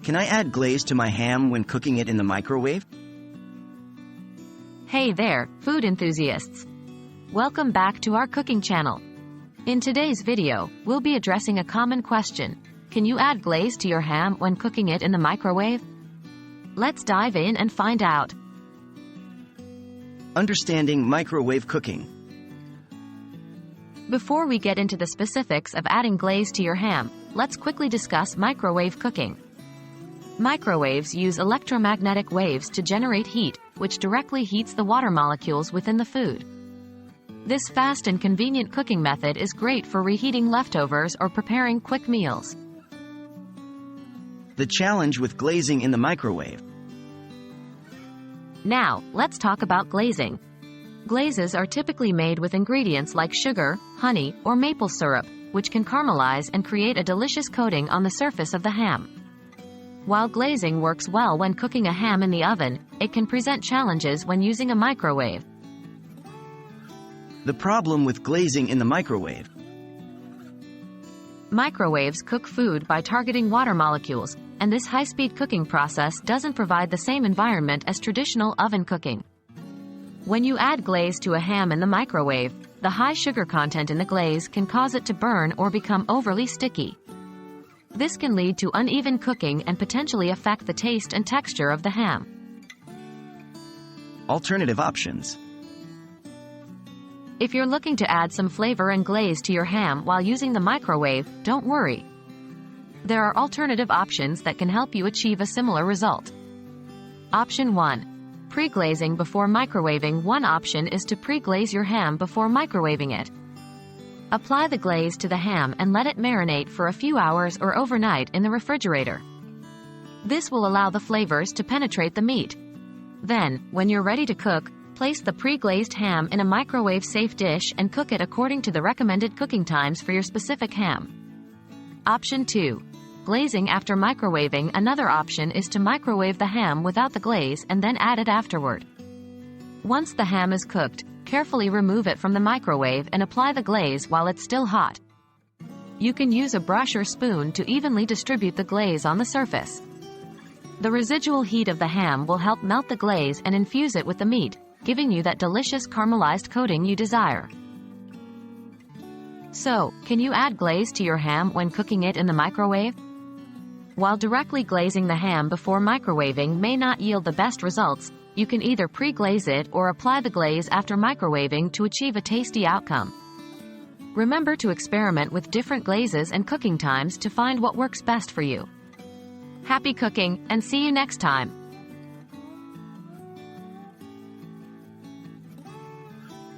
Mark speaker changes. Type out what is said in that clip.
Speaker 1: Can I add glaze to my ham when cooking it in the microwave?
Speaker 2: Hey there, food enthusiasts! Welcome back to our cooking channel. In today's video, we'll be addressing a common question. Can you add glaze to your ham when cooking it in the microwave? Let's dive in and find out.
Speaker 1: Understanding microwave cooking.
Speaker 2: Before we get into the specifics of adding glaze to your ham, let's quickly discuss microwave cooking. Microwaves use electromagnetic waves to generate heat, which directly heats the water molecules within the food. This fast and convenient cooking method is great for reheating leftovers or preparing quick meals.
Speaker 1: The challenge with glazing in the microwave.
Speaker 2: Now, let's talk about glazing. Glazes are typically made with ingredients like sugar, honey, or maple syrup, which can caramelize and create a delicious coating on the surface of the ham. While glazing works well when cooking a ham in the oven, it can present challenges when using a microwave.
Speaker 1: The problem with glazing in the microwave.
Speaker 2: Microwaves cook food by targeting water molecules, and this high-speed cooking process doesn't provide the same environment as traditional oven cooking. When you add glaze to a ham in the microwave, the high sugar content in the glaze can cause it to burn or become overly sticky. This can lead to uneven cooking and potentially affect the taste and texture of the ham.
Speaker 1: Alternative options.
Speaker 2: If you're looking to add some flavor and glaze to your ham while using the microwave, don't worry. There are alternative options that can help you achieve a similar result. Option 1. Pre-glazing before microwaving. One option is to pre-glaze your ham before microwaving it. Apply the glaze to the ham and let it marinate for a few hours or overnight in the refrigerator. This will allow the flavors to penetrate the meat. Then, when you're ready to cook, place the pre-glazed ham in a microwave-safe dish and cook it according to the recommended cooking times for your specific ham. Option 2. Glazing after microwaving. Another option is to microwave the ham without the glaze and then add it afterward. Once the ham is cooked, carefully remove it from the microwave and apply the glaze while it's still hot. You can use a brush or spoon to evenly distribute the glaze on the surface. The residual heat of the ham will help melt the glaze and infuse it with the meat, giving you that delicious caramelized coating you desire. So, can you add glaze to your ham when cooking it in the microwave? While directly glazing the ham before microwaving may not yield the best results, you can either pre-glaze it or apply the glaze after microwaving to achieve a tasty outcome. Remember to experiment with different glazes and cooking times to find what works best for you. Happy cooking, and see you next time!